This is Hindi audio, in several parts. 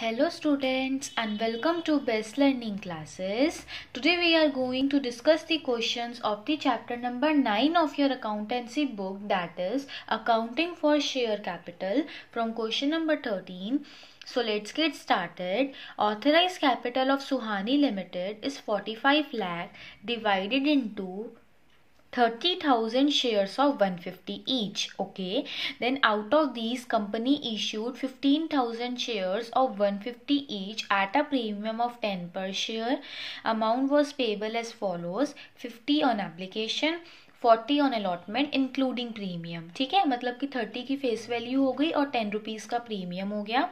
Hello students and welcome to Best Learning Classes. Today we are going to discuss the questions of the chapter number 9 of your accountancy book, that is Accounting for Share Capital, from question number 13. So let's get started. Authorized capital of Suhani Limited is 45 lakh divided into 30,000 shares of 150 each. Okay, then out of these, company issued 15,000 shares of 150 each at a premium of 10 per share. Amount was payable as follows: 50 on application, 40 on allotment including premium. ठीक है, मतलब कि 30 की फेस वैल्यू हो गई और 10 रुपीज़ का प्रीमियम हो गया.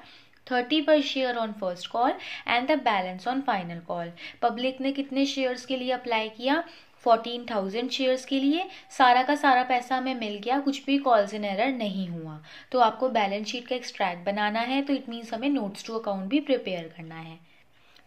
30 पर share on first call and the balance on final call. Public ने कितने शेयर्स के लिए अप्लाई किया? 14,000 शेयर्स के लिए. सारा का सारा पैसा हमें मिल गया, कुछ भी कॉल्स इन एरर नहीं हुआ. तो आपको बैलेंस शीट का एक्सट्रैक्ट बनाना है, तो इट मीन्स हमें नोट्स टू अकाउंट भी प्रिपेयर करना है.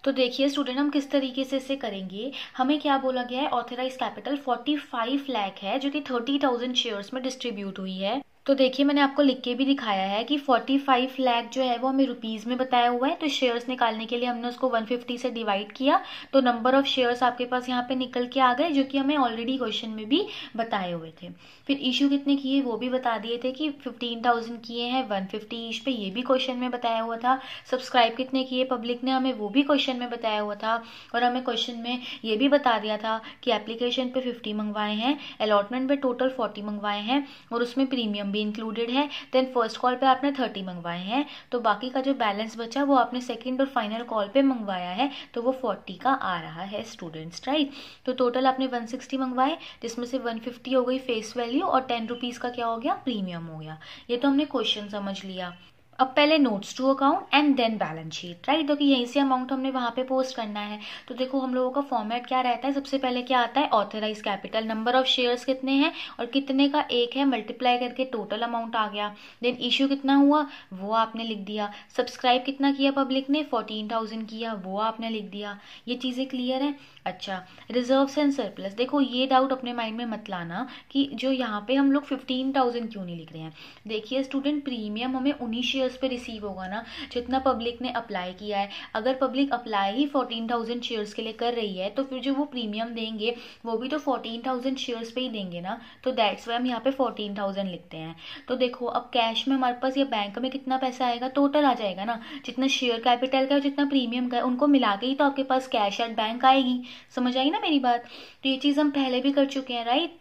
तो देखिए स्टूडेंट, हम किस तरीके से इसे करेंगे. हमें क्या बोला गया है? ऑथराइज कैपिटल 45 लाख है जो कि 30,000 शेयर्स में डिस्ट्रीब्यूट हुई है. तो देखिए, मैंने आपको लिख के भी दिखाया है कि 45 लाख जो है वो हमें रुपीज़ में बताया हुआ है. तो शेयर्स निकालने के लिए हमने उसको 150 से डिवाइड किया, तो नंबर ऑफ शेयर्स आपके पास यहाँ पे निकल के आ गए, जो कि हमें ऑलरेडी क्वेश्चन में भी बताए हुए थे. फिर इशू कितने किए वो भी बता दिए थे कि 15,000 किए हैं 150 ईच पे, ये भी क्वेश्चन में बताया हुआ था. सब्सक्राइब कितने किए पब्लिक ने, हमें वो भी क्वेश्चन में बताया हुआ था. और हमें क्वेश्चन में ये भी बता दिया था कि एप्लीकेशन पे 50 मंगवाए हैं, अलॉटमेंट पे टोटल 40 मंगवाए हैं और उसमें प्रीमियम भी इंक्लूडेड है. देन फर्स्ट कॉल पे आपने 30 मंगवाए हैं, तो बाकी का जो बैलेंस बचा वो आपने सेकंड और फाइनल कॉल पे मंगवाया है, तो वो 40 का आ रहा है स्टूडेंट्स, राइट. तो टोटल आपने 160 मंगवाए, जिसमें से 150 हो गई फेस वैल्यू और 10 रुपीज़ का क्या हो गया? प्रीमियम हो गया. ये तो हमने क्वेश्चन समझ लिया. अब पहले notes to account and then balance sheet, right. क्योंकि यहीं से अमाउंट हमने वहां पे पोस्ट करना है. तो देखो हम लोगों का फॉर्मेट क्या रहता है. सबसे पहले क्या आता है? Authorise capital, number of shares कितने हैं और कितने का एक है, मल्टीप्लाई करके टोटल अमाउंट आ गया. देन इश्यू कितना हुआ वो आपने लिख दिया. सब्सक्राइब कितना किया पब्लिक ने? 14,000 किया, वो आपने लिख दिया. ये चीज़ें क्लियर है. अच्छा, रिजर्व्स एंड सरप्लस. देखो ये डाउट अपने माइंड में मत लाना कि जो यहाँ पे हम लोग 15,000 क्यों नहीं लिख रहे हैं. देखिए स्टूडेंट, प्रीमियम हमें उन्हीं शेयर्स पे रिसीव होगा ना जितना पब्लिक ने अप्लाई किया है. अगर पब्लिक अप्लाई ही 14,000 शेयर्स के लिए कर रही है, तो फिर जो वो प्रीमियम देंगे वो भी तो 14,000 शेयर्स पे ही देंगे ना. तो दैट्स वाई हम यहाँ पे 14,000 लिखते हैं. तो देखो अब कैश में हमारे पास या बैंक में कितना पैसा आएगा? टोटल आ जाएगा ना, जितना शेयर कैपिटल का है जितना प्रीमियम का है उनको मिला के ही तो आपके पास कैश एट बैंक आएगी. समझ आई ना मेरी बात. तो ये चीज़ हम पहले भी कर चुके हैं, राइट.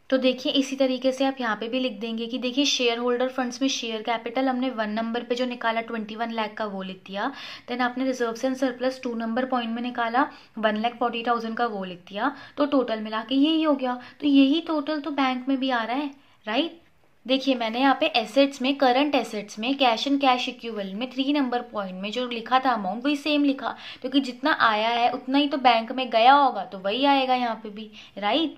तो देखिए इसी तरीके से आप यहाँ पे भी लिख देंगे कि देखिए शेयर होल्डर फंड्स में शेयर कैपिटल हमने 1 नंबर पे जो निकाला 21 लाख का वो लिख दिया. देन आपने reserves and surplus 2 number point में निकाला 1,40,000 का वो लिख दिया. तो टोटल मिला के यही हो गया. तो यही टोटल तो बैंक में भी आ रहा है, राइट. देखिए मैंने यहाँ पे एसेट्स में, करंट एसेट्स में, कैश एंड कैश इक्विवेलेंट में 3 नंबर पॉइंट में जो लिखा था अमाउंट वही सेम लिखा, क्योंकि जितना आया है उतना ही तो बैंक में गया होगा, तो वही आएगा यहाँ पे भी, राइट.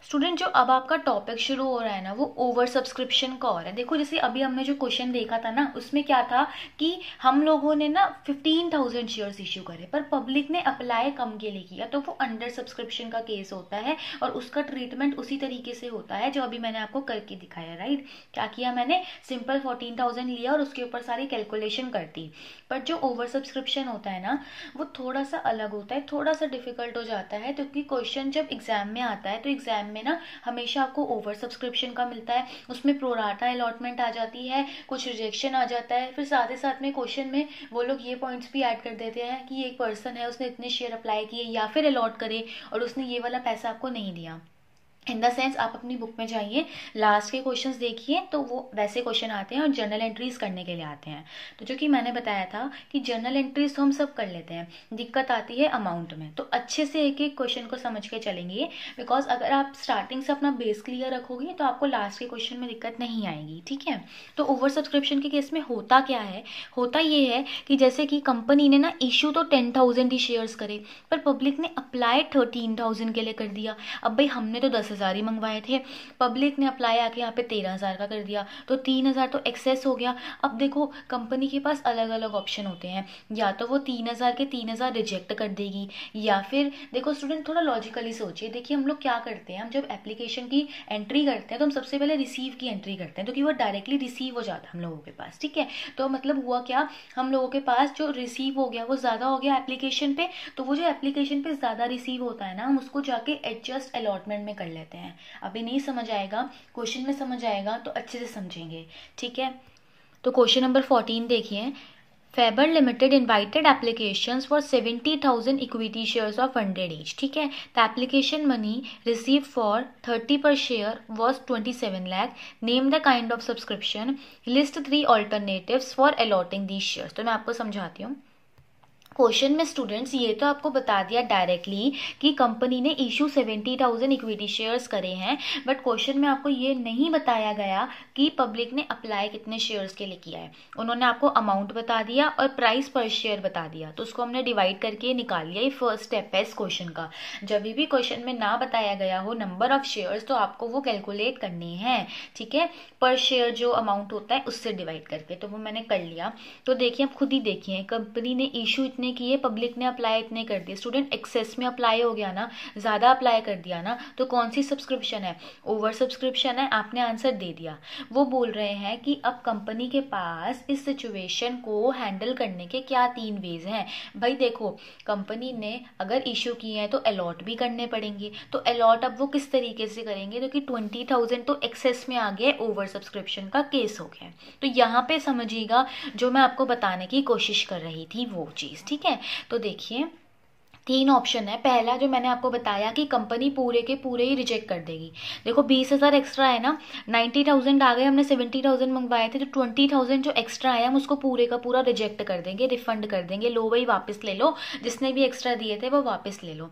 स्टूडेंट, जो अब आपका टॉपिक शुरू हो रहा है ना वो ओवर सब्सक्रिप्शन का हो रहा है. देखो जैसे अभी हमने जो क्वेश्चन देखा था ना उसमें क्या था कि हम लोगों ने ना 15,000 शेयर्स इश्यू करे, पर पब्लिक ने अप्लाई कम के लिए किया, तो वो अंडर सब्सक्रिप्शन का केस होता है और उसका ट्रीटमेंट उसी तरीके से होता है जो अभी मैंने आपको करके दिखाया, राइट. क्या किया मैंने? सिंपल 14,000 लिया और उसके ऊपर सारी कैलकुलेशन कर दी. बट जो ओवर सब्सक्रिप्शन होता है ना वो थोड़ा सा अलग होता है, थोड़ा सा डिफिकल्ट हो जाता है, क्योंकि क्वेश्चन जब एग्जाम में आता है तो एग्जाम में ना हमेशा आपको ओवर सब्सक्रिप्शन का मिलता है, उसमें प्रोराटा अलॉटमेंट आ जाती है, कुछ रिजेक्शन आ जाता है. फिर साथ ही साथ में क्वेश्चन में वो लोग ये पॉइंट्स भी ऐड कर देते हैं कि एक पर्सन है उसने इतने शेयर अप्लाई किए या फिर अलॉट करे और उसने ये वाला पैसा आपको नहीं दिया. इन द सेंस आप अपनी बुक में जाइए, लास्ट के क्वेश्चंस देखिए, तो वो वैसे क्वेश्चन आते हैं और जर्नल एंट्रीज करने के लिए आते हैं. तो जो कि मैंने बताया था कि जर्नल एंट्रीज तो हम सब कर लेते हैं, दिक्कत आती है अमाउंट में. तो अच्छे से एक एक क्वेश्चन को समझ के चलेंगे, बिकॉज अगर आप स्टार्टिंग से अपना बेस क्लियर रखोगे तो आपको लास्ट के क्वेश्चन में दिक्कत नहीं आएगी, ठीक है. तो ओवर सब्सक्रिप्शन के केस में होता क्या है? होता ये है कि जैसे कि कंपनी ने ना इशू तो 10,000 ही शेयर्स करे, पर पब्लिक ने अप्लाई 13,000 के लिए कर दिया. अब भाई हमने तो 10,000 10,000 ही मंगवाए थे, पब्लिक ने अप्लाई आके यहाँ पे 13,000 का कर दिया, तो 3,000 तो एक्सेस हो गया। अब देखो कंपनी के पास अलग अलग ऑप्शन होते हैं, या तो वो 3,000 के 3,000 रिजेक्ट कर देगी, या फिर देखो स्टूडेंट थोड़ा लॉजिकली सोचिए। देखिए हम लोग क्या करते हैं, हम जब एप्लीकेशन की एंट्री करते हैं तो हम सबसे पहले रिसीव की एंट्री करते हैं, तो कि वो डायरेक्टली रिसीव हो जाता है हम लोगों के पास, ठीक है। तो मतलब हुआ क्या, हम लोगों के पास जो रिसीव हो गया वो ज़्यादा हो गया एप्लीकेशन पे, तो वो जो एप्लीकेशन पे ज़्यादा रिसीव होता है ना, हम उसको जाके एडजस्ट अलॉटमेंट में कर लेते हैं। अभी नहीं समझ आएगा, क्वेश्चन में समझ आएगा तो अच्छे से समझेंगे, ठीक है। तो क्वेश्चन नंबर 14 देखिए, Faber Limited invited applications for 70,000 equity shares of 100 each, ठीक है। The application money received for 30 per share was 27 lakh. Name the kind of subscription. List 3 alternatives for allotting these shares. तो मैं आपको समझाती हूँ। क्वेश्चन में स्टूडेंट्स ये तो आपको बता दिया डायरेक्टली कि कंपनी ने इशू 70,000 इक्विटी शेयर्स करे हैं, बट क्वेश्चन में आपको ये नहीं बताया गया कि पब्लिक ने अप्लाई कितने शेयर्स के लिए किया है। उन्होंने आपको अमाउंट बता दिया और प्राइस पर शेयर बता दिया, तो उसको हमने डिवाइड करके निकाल लिया। ये फर्स्ट स्टेप है इस क्वेश्चन का। जब भी क्वेश्चन में ना बताया गया हो नंबर ऑफ शेयर्स, तो आपको वो कैलकुलेट करने हैं, ठीक है, पर शेयर जो अमाउंट होता है उससे डिवाइड करके। तो वो मैंने कर लिया। तो देखिए आप खुद ही देखिए, कंपनी ने इशू इतने किए, पब्लिक ने अप्लाई इतने कर दिए। स्टूडेंट एक्सेस में अप्लाई हो गया ना, ज्यादा अप्लाई कर दिया ना, तो कौन सी सब्सक्रिप्शन है, ओवर सब्सक्रिप्शन है। आपने आंसर दे दिया। वो बोल रहे हैं कि अब कंपनी के पास इस सिचुएशन को हैंडल करने के क्या 3 वेज हैं। भाई देखो कंपनी ने अगर इशू किए हैं तो अलॉट भी करने पड़ेंगे, तो अलॉट अब वो किस तरीके से करेंगे, क्योंकि 20,000 तो एक्सेस में आ गया, ओवर सब्सक्रिप्शन का केस हो गया। तो यहाँ पे समझिएगा जो मैं आपको बताने की कोशिश कर रही थी वो चीज, ठीक है। तो देखिए 3 ऑप्शन है। पहला जो मैंने आपको बताया कि कंपनी पूरे के पूरे ही रिजेक्ट कर देगी। देखो 20,000 एक्स्ट्रा है ना, 90,000 आ गए, हमने 70,000 मंगवाए थे, तो 20,000 जो एक्स्ट्रा आया हम उसको पूरे का पूरा रिजेक्ट कर देंगे, रिफंड कर देंगे। लो भाई वापस ले लो, जिसने भी एक्स्ट्रा दिए थे वो वापस ले लो।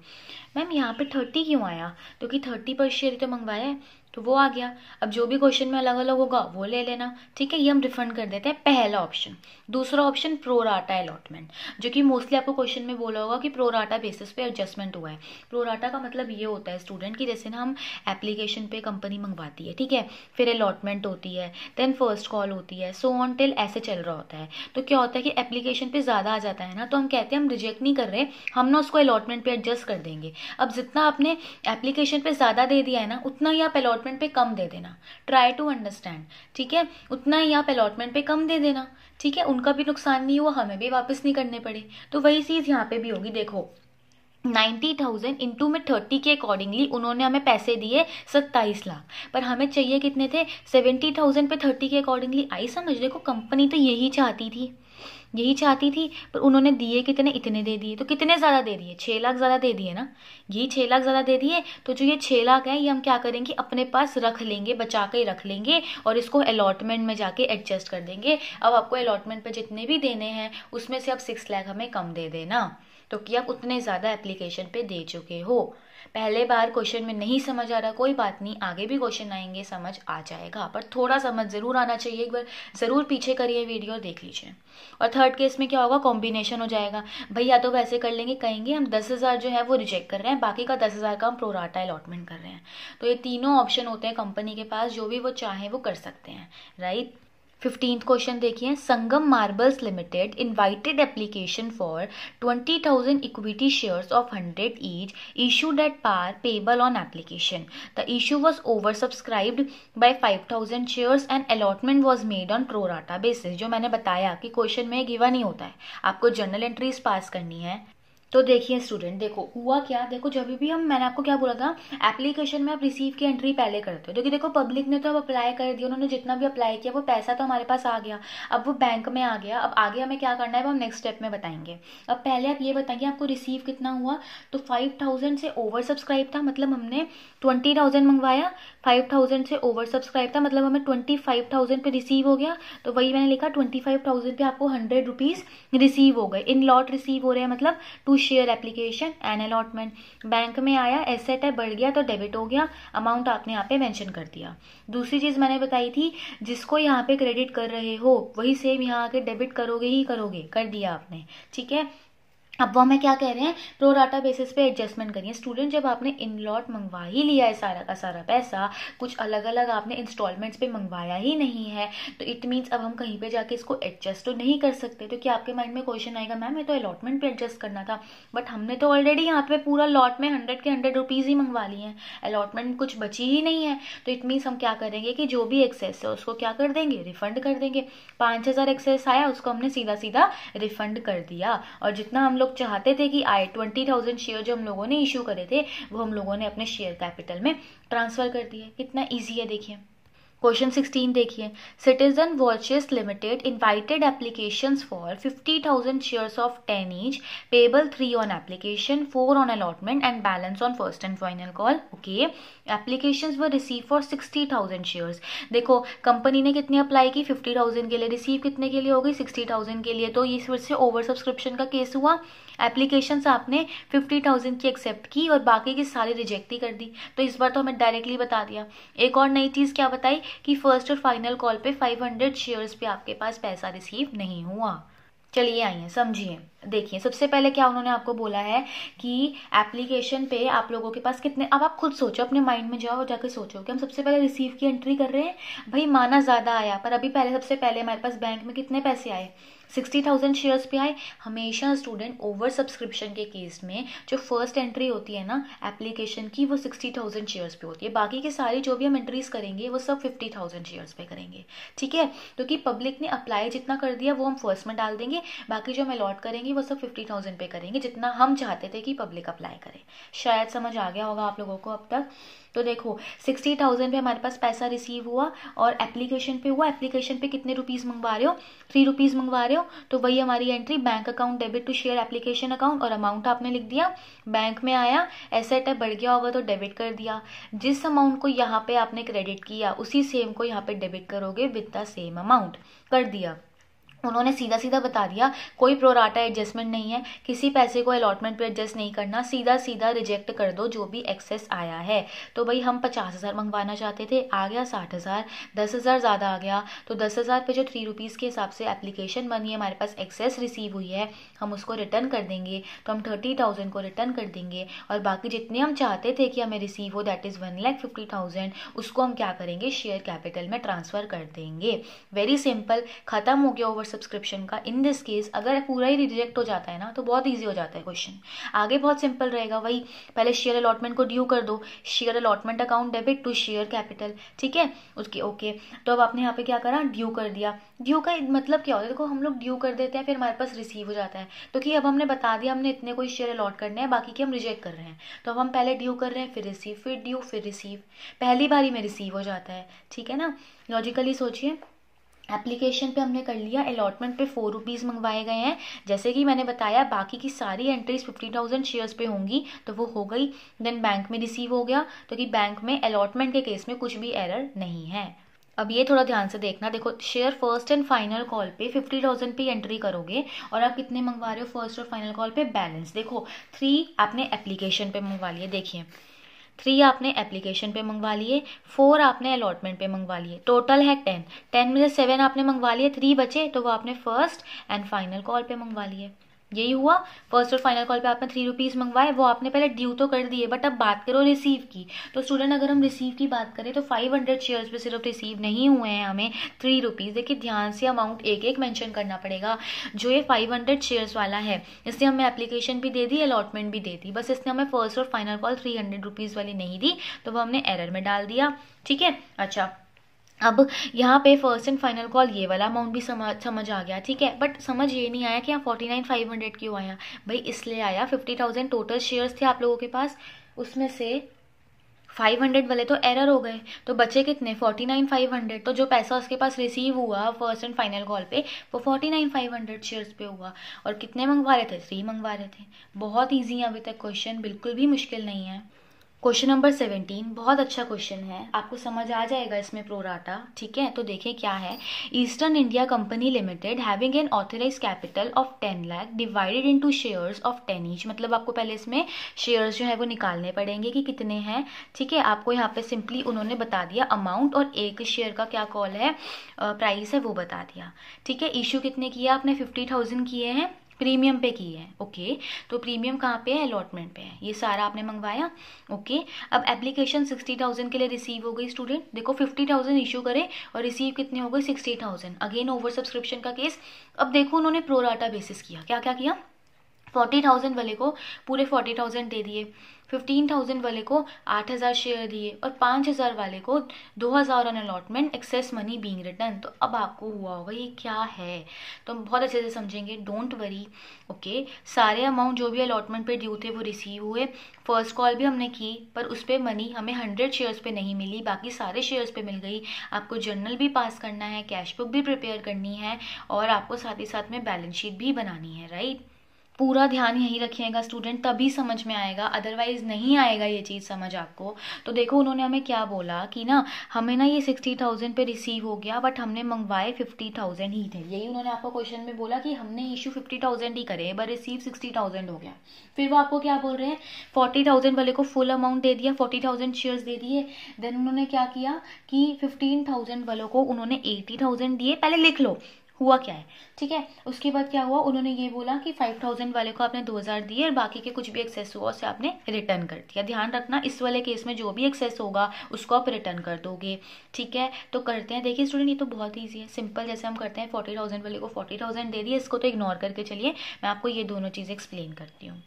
मैम यहाँ पे 30 क्यों आया, क्योंकि 30 पर शेयर तो मंगवाया है, तो वो आ गया। अब जो भी क्वेश्चन में अलग अलग होगा वो ले लेना, ठीक है। ये हम रिफंड कर देते हैं, पहला ऑप्शन। दूसरा ऑप्शन प्रोराटा अलॉटमेंट, जो कि मोस्टली आपको क्वेश्चन में बोला होगा कि प्रोराटा बेसिस पे एडजस्टमेंट हुआ है। प्रोराटा का मतलब ये होता है स्टूडेंट कि जैसे ना हम एप्लीकेशन पे कंपनी मंगवाती है, ठीक है, फिर अलॉटमेंट होती है, देन फर्स्ट कॉल होती है, सो ऑन टिल ऐसे चल रहा होता है। तो क्या होता है कि एप्लीकेशन पे ज्यादा आ जाता है ना, तो हम कहते हैं हम रिजेक्ट नहीं कर रहे, हम ना उसको अलॉटमेंट पे एडजस्ट कर देंगे। अब जितना आपने एप्लीकेशन पे ज्यादा दे दिया है ना, उतना ही आप अलॉटमेंट पे कम दे देना। ट्राई टू अंडरस्टैंड, ठीक है, उतना ही आप अलॉटमेंट पे कम दे देना, ठीक है। उनका भी नुकसान नहीं हुआ, हमें भी वापस नहीं करने पड़े। तो वही चीज यहाँ पे भी होगी। देखो 90,000 इंटू में 30 के अकॉर्डिंगली उन्होंने हमें पैसे दिए 27 लाख, पर हमें चाहिए कितने थे, 70,000 पे 30 के अकॉर्डिंगली। आई समझ, देखो कंपनी तो यही चाहती थी, पर उन्होंने दिए कितने, इतने दे दिए। तो कितने ज़्यादा दे दिए, 6 लाख ज़्यादा दे दिए ना, यही 6 लाख ज़्यादा दे दिए। तो जो ये 6 लाख है ये हम क्या करेंगे, अपने पास रख लेंगे, बचा के रख लेंगे, और इसको अलॉटमेंट में जाके एडजस्ट कर देंगे। अब आपको अलॉटमेंट पे जितने भी देने हैं उसमें से अब 6 लाख हमें कम दे देना, तो कि आप उतने ज़्यादा एप्लीकेशन पे दे चुके हो। पहले बार क्वेश्चन में नहीं समझ आ रहा, कोई बात नहीं, आगे भी क्वेश्चन आएंगे, समझ आ जाएगा, पर थोड़ा समझ जरूर आना चाहिए। एक बार जरूर पीछे करिए वीडियो और देख लीजिए। और थर्ड केस में क्या होगा, कॉम्बिनेशन हो जाएगा। भैया तो वैसे कर लेंगे, कहेंगे हम 10,000 जो है वो रिजेक्ट कर रहे हैं, बाकी का 10,000 का हम प्रोराटा अलॉटमेंट कर रहे हैं। तो ये तीनों ऑप्शन होते हैं कंपनी के पास, जो भी वो चाहें वो कर सकते हैं, राइट। 15th क्वेश्चन देखिए, Sangam marbles limited invited application for 20,000 equity shares of 100 each issued at par payable on application. The issue was oversubscribed by 5,000 shares and allotment was made on pro rata basis. जो मैंने बताया कि क्वेश्चन में गिवन ही होता है, आपको जर्नल एंट्रीज पास करनी है। तो देखिए स्टूडेंट, देखो हुआ क्या, देखो जब भी मैंने आपको क्या बोला था, एप्लीकेशन में आप रिसीव की एंट्री पहले करते हो, क्योंकि देखो पब्लिक ने तो अब अप्लाई कर दिया, उन्होंने जितना भी अप्लाई किया वो पैसा तो हमारे पास आ गया, अब वो बैंक में आ गया। अब आगे हमें क्या करना है वो हम नेक्स्ट स्टेप में बताएंगे। अब पहले आप ये बताइए आपको रिसीव कितना हुआ। तो 5,000 से ओवर सब्सक्राइब था, मतलब हमने 20,000 मंगवाया, 5,000 से ओवर सब्सक्राइब था, मतलब हमें 25,000 पे रिसीव हो गया। तो वही मैंने लिखा 25,000 पे आपको 100 रुपीज रिसीव हो गए। इन लॉट रिसीव हो रहे हैं, मतलब share application and allotment. Bank में आया, एसेट है, बढ़ गया तो डेबिट हो गया, अमाउंट आपने यहाँ पे मेंशन कर दिया। दूसरी चीज मैंने बताई थी, जिसको यहाँ पे क्रेडिट कर रहे हो वही सेम यहाँ आके डेबिट करोगे ही करोगे, कर दिया आपने, ठीक है। अब वो हमें क्या कह रहे हैं, प्रो राटा बेसिस पे एडजस्टमेंट करिए। स्टूडेंट जब आपने इन लॉट मंगवा ही लिया है सारा का सारा पैसा, कुछ अलग अलग आपने इंस्टॉलमेंट्स पे मंगवाया ही नहीं है, तो इट मीन्स अब हम कहीं पे जाके इसको एडजस्ट तो नहीं कर सकते। तो क्या आपके माइंड में क्वेश्चन आएगा, मैम ये तो अलॉटमेंट पे एडजस्ट करना था, बट हमने तो ऑलरेडी यहाँ पे पूरा लॉट में 100 के 100 रुपीज़ ही मंगवा लिए हैं, अलॉटमेंट कुछ बची ही नहीं है। तो इट मीन्स हम क्या करेंगे कि जो भी एक्सेस है उसको क्या कर देंगे, रिफंड कर देंगे। 5000 एक्सेस आया, उसको हमने सीधा सीधा रिफंड कर दिया, और जितना हम लोग चाहते थे कि आए 20,000 शेयर जो हम लोगों ने इशू करे थे, वो हम लोगों ने अपने शेयर कैपिटल में ट्रांसफर कर दिए। कितना इजी है देखिए। क्वेश्चन 16 देखिए, citizen watches limited invited applications for 50,000 shares of 10 each, payable 3 on application, 4 on allotment and balance on first and final call. Okay, applications were receive for 60,000 shares. देखो कंपनी ने कितनी अप्लाई की, 50,000 के लिए, रिसीव कितने के लिए हो गई, 60,000 के लिए। तो ये फिर से ओवर सब्सक्रिप्शन का केस हुआ। एप्लीकेशंस आपने 50,000 की एक्सेप्ट की और बाकी की सारी रिजेक्ट ही कर दी, तो इस बार तो हमें डायरेक्टली बता दिया। एक और नई चीज़ क्या बताई कि फर्स्ट और फाइनल कॉल पे 500 शेयर्स पे आपके पास पैसा रिसीव नहीं हुआ। चलिए आइए समझिए। देखिए सबसे पहले क्या उन्होंने आपको बोला है कि एप्लीकेशन पे आप लोगों के पास कितने, अब आप खुद सोचो, अपने माइंड में जाओ, जाकर सोचो कि हम सबसे पहले रिसीव की एंट्री कर रहे हैं। भाई माना ज़्यादा आया, पर अभी पहले सबसे पहले हमारे पास बैंक में कितने पैसे आए, 60,000 शेयर्स पे आए। हमेशा स्टूडेंट ओवर सब्सक्रिप्शन के केस में जो फर्स्ट एंट्री होती है ना एप्लीकेशन की, वो 60,000 शेयर्स पे होती है। बाकी के सारी जो भी हम एंट्रीज करेंगे वो सब 50,000 शेयर्स पे करेंगे, ठीक है। क्योंकि पब्लिक ने अप्लाई जितना कर दिया वो हम फर्स्ट में डाल देंगे, बाकी जो हम अलॉट करेंगे वो सब 50,000 पे करेंगे, जितना हम चाहते थे कि पब्लिक अप्लाई करे। शायद समझ आ गया होगा आप लोगों को अब तक। तो देखो 60,000 पे हमारे पास पैसा रिसीव हुआ और एप्लीकेशन पे हुआ। एप्लीकेशन पे कितने रुपीस मंगवा रहे हो, 3 रुपीज़ मंगवा रहे हो, तो वही हमारी entry, bank account debit to share application account, और अमाउंट आपने लिख दिया। बैंक में आया, एसेट है बढ़ गया होगा तो डेबिट कर दिया। जिस अमाउंट को यहाँ पे आपने क्रेडिट किया उसी सेम को यहाँ पे डेबिट करोगे विद द सेम अमाउंट, कर दिया। उन्होंने सीधा सीधा बता दिया कोई प्रोराटा एडजस्टमेंट नहीं है, किसी पैसे को अलॉटमेंट पे एडजस्ट नहीं करना, सीधा सीधा रिजेक्ट कर दो जो भी एक्सेस आया है। तो भाई हम 50,000 मंगवाना चाहते थे, आ गया 60,000, 10,000 ज़्यादा आ गया, तो 10,000 पे जो 3 रुपीज़ के हिसाब से एप्लीकेशन बनी है, हमारे पास एक्सेस रिसीव हुई है, हम उसको रिटर्न कर देंगे। तो हम 30,000 को रिटर्न कर देंगे, और बाकी जितने हम चाहते थे कि हमें रिसीव हो, दैट इज़ 1,50,000, उसको हम क्या करेंगे, शेयर कैपिटल में ट्रांसफ़र कर देंगे। वेरी सिंपल, खत्म हो गया ओवर सब्सक्रिप्शन का। इन दिस केस अगर पूरा ही रिजेक्ट हो जाता है ना तो बहुत इजी हो जाता है क्वेश्चन, आगे बहुत सिंपल रहेगा। वही पहले शेयर अलॉटमेंट को ड्यू कर दो, share allotment account debit to share capital, ठीक है उसके। ओके, तो अब आपने यहाँ पे क्या करा, ड्यू कर दिया। ड्यू का मतलब क्या होता है, देखो हम लोग ड्यू कर देते हैं फिर हमारे पास रिसीव हो जाता है, तो कि अब हमने बता दिया हमने इतने कोई शेयर अलॉट करने हैं, बाकी के हम रिजेक्ट कर रहे हैं, तो अब हम पहले ड्यू कर रहे हैं, फिर रिसीव, फिर ड्यू, फिर रिसीव, पहली बारी में रिसीव हो जाता है, ठीक है ना। लॉजिकली सोचिए, एप्लीकेशन पे हमने कर लिया, अलॉटमेंट पे 4 रुपीज़ मंगवाए गए हैं, जैसे कि मैंने बताया बाकी की सारी एंट्रीज 50,000 शेयर्स पे होंगी तो वो हो गई। देन बैंक में रिसीव हो गया, तो कि बैंक में अलॉटमेंट के केस में कुछ भी एरर नहीं है। अब ये थोड़ा ध्यान से देखना, देखो share first and final call पे 50,000 पे एंट्री करोगे, और आप कितने मंगवा रहे हो फर्स्ट और फाइनल कॉल पे, बैलेंस। देखो 3 आपने एप्लीकेशन पे मंगवा लिए, देखिए 3 आपने एप्लीकेशन पे मंगवा लिए, 4 आपने अलॉटमेंट पे मंगवा लिए, टोटल है 10। 10 में से 7 आपने मंगवा लिए, 3 बचे तो वो आपने फर्स्ट एंड फाइनल कॉल पे मंगवा लिए। यही हुआ, फर्स्ट और फाइनल कॉल पे आपने 3 रुपीज़ मंगवाए, वो आपने पहले ड्यू तो कर दिए, बट अब बात करो रिसीव की। तो स्टूडेंट अगर हम रिसीव की बात करें तो 500 शेयर्स पे सिर्फ रिसीव नहीं हुए हैं हमें 3 रुपीज़। देखिए ध्यान से अमाउंट एक एक मेंशन करना पड़ेगा। जो ये 500 शेयर्स वाला है इसने हमें एप्लीकेशन भी दे दी, अलॉटमेंट भी दे दी, बस इसने हमें फर्स्ट और फाइनल कॉल 300 रुपीज़ वाली नहीं दी, तो वो हमने एरर में डाल दिया, ठीक है। अच्छा, अब यहाँ पे फर्स्ट एंड फाइनल कॉल ये वाला अमाउंट भी समझ आ गया, ठीक है। बट समझ ये नहीं आया कि यहाँ 49,500 क्यों आया। भाई इसलिए आया, 50,000 टोटल शेयर्स थे आप लोगों के पास, उसमें से 500 वाले तो एरर हो गए, तो बचे कितने, 49,500। तो जो पैसा उसके पास रिसीव हुआ फर्स्ट एंड फाइनल कॉल पे वो 49,500 शेयर्स पे हुआ। और कितने मंगवा रहे थे, 3 मंगवा रहे थे। बहुत ईजी है अभी तक क्वेश्चन, बिल्कुल भी मुश्किल नहीं है। क्वेश्चन नंबर 17 बहुत अच्छा क्वेश्चन है, आपको समझ आ जाएगा इसमें प्रोराटा, ठीक है। तो देखें क्या है, Eastern India company limited having an authorise capital of 10 lakh divided into shares of 10 each. मतलब आपको पहले इसमें शेयर्स जो है वो निकालने पड़ेंगे कि कितने हैं, ठीक है। आपको यहाँ पे सिंपली उन्होंने बता दिया अमाउंट और एक शेयर का क्या कॉल है, प्राइस है वो बता दिया, ठीक है। इशू कितने किया आपने, 50,000 किए हैं, प्रीमियम पे की है। ओके, तो प्रीमियम कहाँ पे है? अलॉटमेंट पे है। ये सारा आपने मंगवाया। ओके, अब एप्लीकेशन 60,000 के लिए रिसीव हो गई स्टूडेंट। देखो 50,000 इशू करे और रिसीव कितने हो गए? 60,000। अगेन ओवर सब्सक्रिप्शन का केस। अब देखो उन्होंने प्रोराटा बेसिस किया। क्या क्या किया? 40,000 वाले को पूरे 40,000 दे दिए, 15,000 वाले को 8,000 शेयर दिए और 5,000 वाले को 2,000 on allotment, excess money being return. तो अब आपको हुआ होगा ये क्या है, तो हम बहुत अच्छे से समझेंगे, डोंट वरी। ओके, सारे अमाउंट जो भी अलॉटमेंट पे ड्यू थे वो रिसीव हुए। फर्स्ट कॉल भी हमने की पर उस पर मनी हमें 100 शेयर्स पे नहीं मिली, बाकी सारे शेयर्स पे मिल गई। आपको जर्नल भी पास करना है, कैश बुक भी प्रिपेयर करनी है और आपको साथ ही साथ में बैलेंस शीट भी बनानी है, राइट। पूरा ध्यान यही रखिएगा स्टूडेंट, तभी समझ में आएगा, अदरवाइज नहीं आएगा ये चीज़ समझ आपको। तो देखो उन्होंने हमें क्या बोला कि ना हमें ना ये 60,000 पे रिसीव हो गया बट हमने मंगवाए 50,000 ही थे। यही उन्होंने आपको क्वेश्चन में बोला कि हमने इशू 50,000 ही करे बट रिसीव 60,000 हो गया। फिर वो आपको क्या बोल रहे हैं? 40,000 वाले को फुल अमाउंट दे दिया, 40,000 शेयर्स दे दिए। देन उन्होंने क्या किया कि 15,000 वालों को उन्होंने 80,000 दिए। पहले लिख लो हुआ क्या है, ठीक है। उसके बाद क्या हुआ? उन्होंने ये बोला कि 5,000 वाले को आपने 2,000 दिए और बाकी के कुछ भी एक्सेस हुआ उसे आपने रिटर्न कर दिया। ध्यान रखना इस वाले केस में जो भी एक्सेस होगा उसको आप रिटर्न कर दोगे, ठीक है। तो करते हैं, देखिए स्टूडेंट ये तो बहुत ईजी है, सिंपल। जैसे हम करते हैं 40,000 वाले को 40,000 दे दिए, इसको तो इग्नोर करके चलिए, मैं आपको ये दोनों चीज़ें एक्सप्लेन करती हूँ।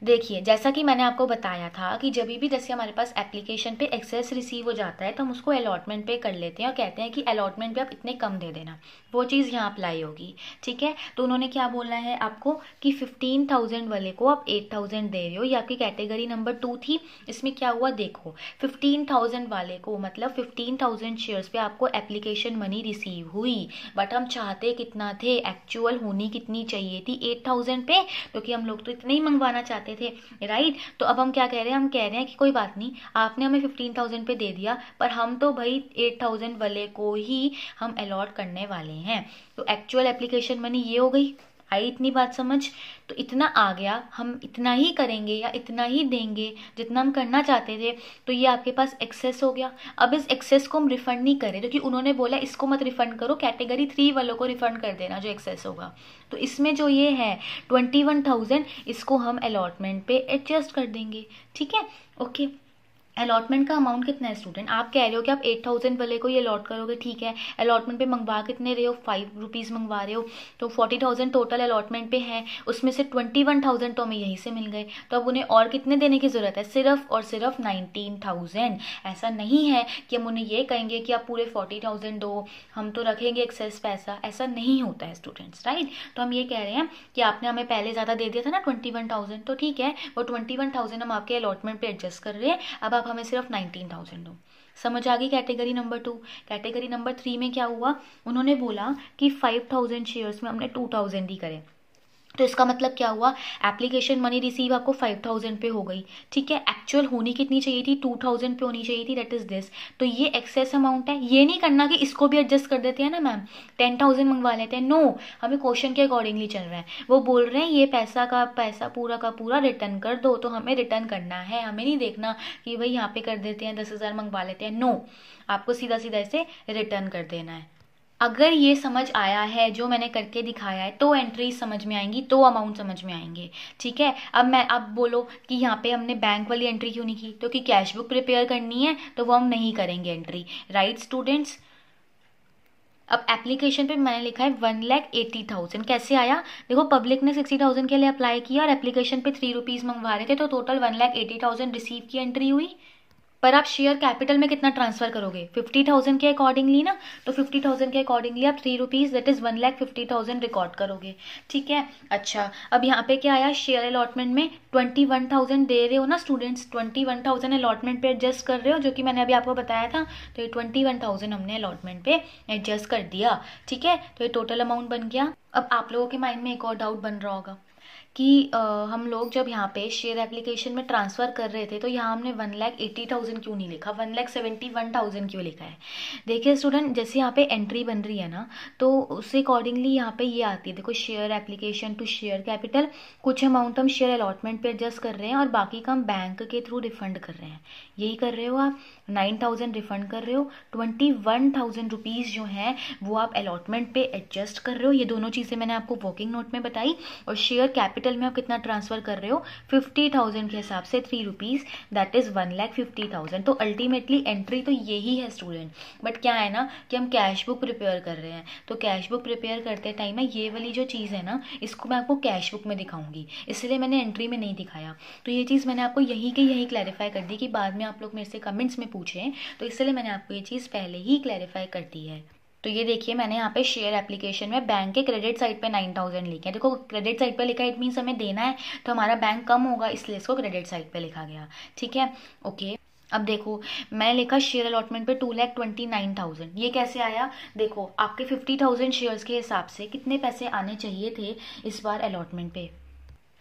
देखिए जैसा कि मैंने आपको बताया था कि जब भी जैसे हमारे पास एप्लीकेशन पे एक्सेस रिसीव हो जाता है तो हम उसको अलॉटमेंट पे कर लेते हैं और कहते हैं कि अलॉटमेंट पे आप इतने कम दे देना, वो चीज़ यहाँ अप्लाई होगी, ठीक है। तो उन्होंने क्या बोलना है आपको कि 15,000 वाले को आप 8,000 दे रहे हो, ये आपकी कैटेगरी नंबर 2 थी। इसमें क्या हुआ देखो, 15,000 वाले को मतलब 15,000 शेयर्स पे आपको एप्लीकेशन मनी रिसीव हुई बट हम चाहते कितना थे, एक्चुअल होनी कितनी चाहिए थी 8,000 पे, क्योंकि हम लोग तो इतने ही मंगवाना चाहते थे, राइट। तो अब हम क्या कह रहे हैं? हम कह रहे हैं कि कोई बात नहीं, आपने हमें 15,000 पे दे दिया पर हम तो भाई 8,000 वाले को ही हम अलॉट करने वाले हैं। तो एक्चुअल एप्लीकेशन मनी ये हो गई। आई इतनी बात समझ? तो इतना आ गया, हम इतना ही करेंगे या इतना ही देंगे जितना हम करना चाहते थे, तो ये आपके पास एक्सेस हो गया। अब इस एक्सेस को हम रिफंड नहीं करें क्योंकि उन्होंने बोला इसको मत रिफंड करो, कैटेगरी 3 वालों को रिफंड कर देना जो एक्सेस होगा। तो इसमें जो ये है 21,000 इसको हम अलॉटमेंट पे एडजस्ट कर देंगे, ठीक है। ओके, अलॉटमेंट का अमाउंट कितना है स्टूडेंट? आप कह रहे हो कि आप 8,000 वाले को ये अलॉट करोगे, ठीक है। अलॉटमेंट पे मंगवा कितने रहे हो? 5 रुपीज़ मंगवा रहे हो, तो 40,000 टोटल अलॉटमेंट पे है, उसमें से 21,000 तो हमें यहीं से मिल गए। तो अब उन्हें और कितने देने की ज़रूरत है? सिर्फ और सिर्फ 19,000। ऐसा नहीं है कि हम उन्हें ये कहेंगे कि आप पूरे 40,000 दो, हम तो रखेंगे एक्सेस पैसा, ऐसा नहीं होता है स्टूडेंट्स, राइट। तो हम ये कह रहे हैं कि आपने हमें पहले ज़्यादा दे दिया था ना 21,000, तो ठीक है वो 21,000 हम आपके अलॉटमेंट पे एडजस्ट कर रहे हैं, अब हमें सिर्फ 19,000 दो। समझ आ गई कैटेगरी नंबर 2। कैटेगरी नंबर 3 में क्या हुआ? उन्होंने बोला कि 5,000 शेयर्स में हमने 2,000 ही करे, तो इसका मतलब क्या हुआ? एप्लीकेशन मनी रिसीव आपको 5,000 पे हो गई, ठीक है। एक्चुअल होनी कितनी चाहिए थी? 2,000 पे होनी चाहिए थी, दैट इज दिस। तो ये एक्सेस अमाउंट है। ये नहीं करना कि इसको भी एडजस्ट कर देते हैं ना मैम, 10,000 मंगवा लेते हैं, नो, हमें क्वेश्चन के अकॉर्डिंगली चल रहा है। वो बोल रहे हैं ये पैसा का पैसा पूरा का पूरा रिटर्न कर दो, तो हमें रिटर्न करना है, हमें नहीं देखना कि भाई यहाँ पे कर देते हैं 10,000 मंगवा लेते हैं, नो, आपको सीधा सीधा इसे रिटर्न कर देना है। अगर ये समझ आया है जो मैंने करके दिखाया है तो एंट्री समझ में आएंगी, तो अमाउंट समझ में आएंगे, ठीक है। अब बोलो कि यहाँ पे हमने बैंक वाली एंट्री क्यों नहीं की? क्योंकि कैश बुक प्रिपेयर करनी है तो वो हम नहीं करेंगे एंट्री, राइट स्टूडेंट्स। अब एप्लीकेशन पे मैंने लिखा है 1,80,000, कैसे आया? देखो पब्लिक ने 60,000 के लिए अप्लाई किया और एप्लीकेशन पे 3 रुपीज़ मंगवा रहे थे, तो टोटल 1,80,000 रिसीव की एंट्री हुई। पर आप शेयर कैपिटल में कितना ट्रांसफर करोगे? 50,000 के अकॉर्डिंगली ना, तो 50,000 के अकॉर्डिंगली आप 3 रुपीज़ दैट इज 1,50,000 रिकॉर्ड करोगे, ठीक है। अच्छा, अब यहाँ पे क्या आया? शेयर अलॉटमेंट में 21,000 दे रहे हो ना स्टूडेंट्स, 21,000 अलॉटमेंट पे एडजस्ट कर रहे हो, जो कि मैंने अभी आपको बताया था। तो ये 21,000 हमने अलॉटमेंट पे एडजस्ट कर दिया, ठीक है। तो ये टोटल अमाउंट बन गया। अब आप लोगों के माइंड में एक और डाउट बन रहा होगा कि हम लोग जब यहाँ पे शेयर एप्लीकेशन में ट्रांसफ़र कर रहे थे तो यहाँ हमने 1,80,000 क्यों नहीं लिखा, 1,71,000 क्यों लिखा है। देखिए स्टूडेंट, जैसे यहाँ पे एंट्री बन रही है ना, तो उससे अकॉर्डिंगली यहाँ पे ये आती है। देखो, share application to share capital, कुछ अमाउंट हम शेयर अलॉटमेंट पे एडजस्ट कर रहे हैं और बाकी का हम बैंक के थ्रू रिफंड कर रहे हैं। यही कर रहे हो आप, 9,000 रिफंड कर रहे हो, 21,000 रुपीज़ जो हैं वो आप अलॉटमेंट पे एडजस्ट कर रहे हो। ये दोनों चीज़ें मैंने आपको वर्किंग नोट में बताई। और शेयर कैपिटल में आप कितना ट्रांसफ़र कर रहे हो, 50,000 के हिसाब से 3 रुपीज़, दैट इज़ 1,50,000। तो अल्टीमेटली एंट्री तो यही है स्टूडेंट। बट क्या है ना कि हम कैश बुक प्रिपेयर कर रहे हैं, तो कैश बुक प्रिपेयर करते टाइम में ये वाली जो चीज़ है ना, इसको मैं आपको कैश बुक में दिखाऊंगी, इसलिए मैंने एंट्री में नहीं दिखाया। तो ये चीज़ मैंने आपको यही के यही क्लैरिफाई कर दी कि बाद में आप लोग मेरे से कमेंट्स में पूछें, तो इसलिए मैंने आपको ये चीज़ पहले ही क्लैरिफाई कर दी है। तो ये देखिए, मैंने यहाँ पे शेयर एप्लीकेशन में बैंक के क्रेडिट साइड पे 9,000 लिखे हैं। देखो, क्रेडिट साइड पे लिखा है, इट मीन्स हमें देना है, तो हमारा बैंक कम होगा, इसलिए इसको क्रेडिट साइड पे लिखा गया। ठीक है, ओके। अब देखो, मैंने लिखा शेयर अलॉटमेंट पे 2,29,000। ये कैसे आया? देखो, आपके 50,000 शेयर्स के हिसाब से कितने पैसे आने चाहिए थे इस बार अलॉटमेंट पे।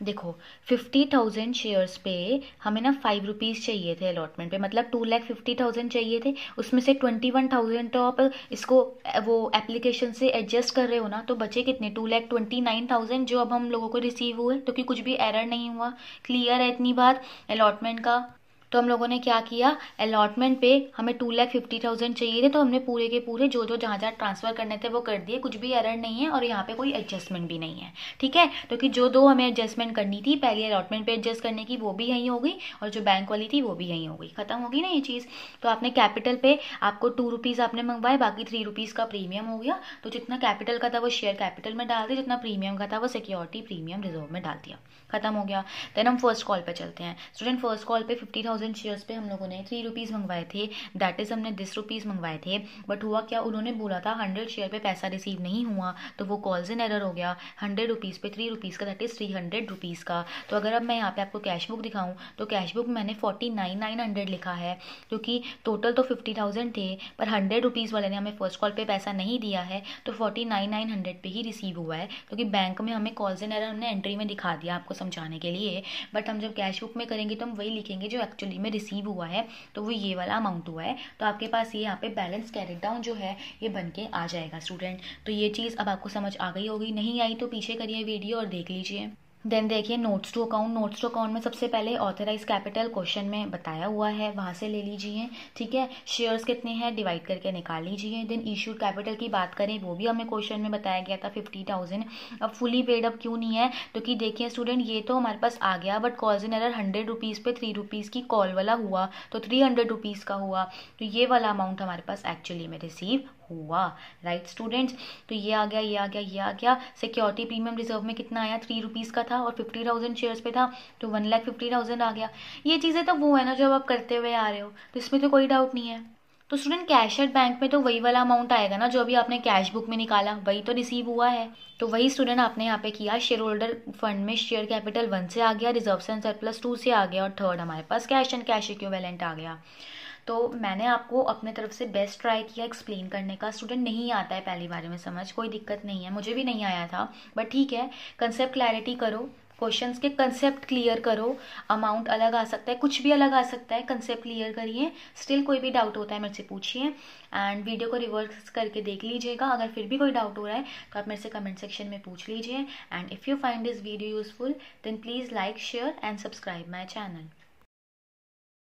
देखो, 50,000 शेयर्स पे हमें ना 5 रुपीज़ चाहिए थे अलॉटमेंट पे, मतलब 2,50,000 चाहिए थे। उसमें से 21,000 तो आप इसको वो एप्लीकेशन से एडजस्ट कर रहे हो ना, तो बचे कितने? 2,29,000 जो अब हम लोगों को रिसीव हुए, क्योंकि कुछ भी एरर नहीं हुआ। क्लियर है इतनी बात अलॉटमेंट का? तो हम लोगों ने क्या किया, अलॉटमेंट पे हमें 2,50,000 चाहिए थे, तो हमने पूरे के पूरे जो जो जहाँ जहाँ ट्रांसफ़र करने थे वो कर दिए। कुछ भी एरर नहीं है और यहाँ पे कोई एडजस्टमेंट भी नहीं है। ठीक है, क्योंकि जो दो हमें एडजस्टमेंट करनी थी, पहले अलॉटमेंट पे एडजस्ट करने की, वो भी यहीं हो गई, और जो बैंक वाली थी वो भी यहीं हो गई। खत्म होगी ना ये चीज़। तो आपने कैपिटल पे आपको 2 रुपीज़ आपने मंगवाए, बाकी 3 रुपीज़ का प्रीमियम हो गया। तो जितना कैपिटल का था वो शेयर कैपिटल में डाल दिया, जितना प्रीमियम का था वो सिक्योरिटी प्रीमियम रिजर्व में डाल दिया। खत्म हो गया। देन हम फर्स्ट कॉल पे चलते हैं। स्टूडेंट, फर्स्ट कॉल पे 50,000 शेयर्स पे हम लोगों ने 3 रुपीज़ मंगवाए थे, दैट इज़ हमने 10 रुपीज़ मंगवाए थे। बट हुआ क्या, उन्होंने बोला था 100 शेयर पे पैसा रिसीव नहीं हुआ, तो वो कॉल्स इन एरर हो गया। 100 रुपीज़ पे 3 रुपीज़ का, दैट इज़ 300 रुपीज़ का। तो अगर अब मैं यहाँ पे आपको कैश बुक दिखाऊँ, तो कैश बुक में मैंने 49,900 लिखा है, क्योंकि टोटल तो 50,000 थे, पर 100 रुपीज़ वाले ने हमें फर्स्ट कॉल पे पैसा नहीं दिया है, तो 49,900 पे ही रिसीव हुआ है। क्योंकि बैंक में हमें कॉल्स इन एरर हमने एंट्री में दिखा दिया आपको समझाने के लिए, बट हम जब कैश बुक में करेंगे तो हम वही लिखेंगे जो एक्चुअली में रिसीव हुआ है, तो वो ये वाला अमाउंट हुआ है। तो आपके पास ये यहाँ पे बैलेंस कैरी डाउन जो है ये बन के आ जाएगा स्टूडेंट। तो ये चीज़ अब आपको समझ आ गई होगी, नहीं आई तो पीछे करिए वीडियो और देख लीजिए। देन देखिए notes to account. Notes to account में सबसे पहले ऑथराइज कैपिटल क्वेश्चन में बताया हुआ है, वहाँ से ले लीजिए। ठीक है, शेयर्स कितने हैं डिवाइड करके निकाल लीजिए। देन इशूड कैपिटल की बात करें, वो भी हमें क्वेश्चन में बताया गया था 50,000। अब फुली पेड अब क्यों नहीं है, क्योंकि देखिए स्टूडेंट, ये तो हमारे पास आ गया, but calls in error 100 rupees पे 3 रुपीज़ की कॉल वाला हुआ, तो 300 रुपीज़ का हुआ। तो ये वाला अमाउंट हमारे पास एक्चुअली में रिसीव हुआ। राइट स्टूडेंट्स, तो ये आ गया, ये आ गया, ये आ गया। सिक्योरिटी प्रीमियम रिजर्व में कितना आया, 3 रुपीज़ का था, और 50,000 शेयर्स पे था, तो 1,50,000 आ गया। ये चीज़ें तो वो है ना जो आप करते हुए आ रहे हो, तो इसमें तो कोई डाउट नहीं है। तो स्टूडेंट, कैश एट बैंक में तो वही वाला अमाउंट आएगा ना जो अभी आपने कैश बुक में निकाला, वही तो रिसीव हुआ है। तो वही स्टूडेंट आपने यहाँ पे किया। शेयर होल्डर फंड में शेयर कैपिटल 1 से आ गया, रिजर्व एंड सरप्लस 2 से आ गया, और थर्ड हमारे पास कैश एंड कैश इक्विवेलेंट आ गया। तो मैंने आपको अपने तरफ से बेस्ट ट्राई किया एक्सप्लेन करने का। स्टूडेंट, नहीं आता है पहली बार में समझ, कोई दिक्कत नहीं है, मुझे भी नहीं आया था, बट ठीक है, कंसेप्ट क्लैरिटी करो, क्वेश्चंस के कंसेप्ट क्लियर करो। अमाउंट अलग आ सकता है, कुछ भी अलग आ सकता है, कंसेप्ट क्लियर करिए। स्टिल कोई भी डाउट होता है मेरे से पूछिए, एंड वीडियो को रिवर्स करके देख लीजिएगा। अगर फिर भी कोई डाउट हो रहा है तो आप मेरे से कमेंट सेक्शन में पूछ लीजिए। And if you find this video useful, then please like, share and subscribe my channel.